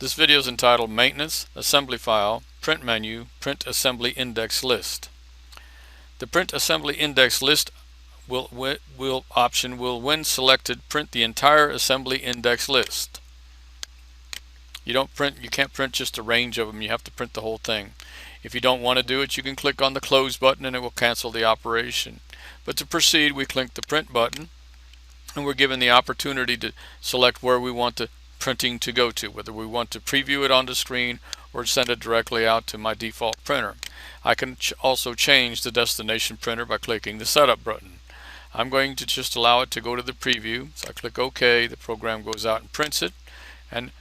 This video is entitled Maintenance, Assembly File, Print Menu, Print Assembly Index List. The Print Assembly Index List option will, when selected, print the entire assembly index list. You can't print just a range of them, you have to print the whole thing. If you don't want to do it, you can click on the close button and it will cancel the operation. But to proceed, we click the print button and we're given the opportunity to select where we want the printing to go to, whether we want to preview it on the screen or send it directly out to my default printer. I can also change the destination printer by clicking the setup button. I'm going to just allow it to go to the preview, so I click OK. The program goes out and prints it and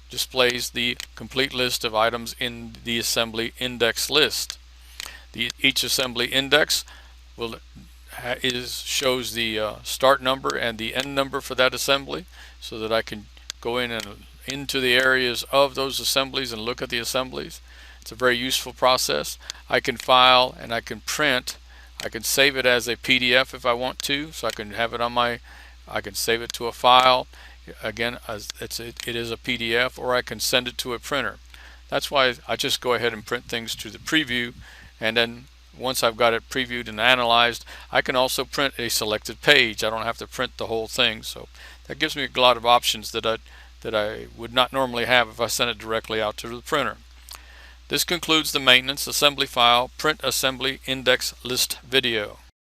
displays the complete list of items in the assembly index list. Each assembly index shows the start number and the end number for that assembly, so that I can go in and into the areas of those assemblies and look at the assemblies. It's a very useful process. I can file and I can print. I can save it as a PDF if I want to, so I can have it on I can save it to a file. Again, it is a PDF, or I can send it to a printer. That's why I just go ahead and print things to the preview, and then once I've got it previewed and analyzed, I can also print a selected page. I don't have to print the whole thing, so that gives me a lot of options that I would not normally have if I sent it directly out to the printer. This concludes the Maintenance, Assembly File, Print Assembly Index List video.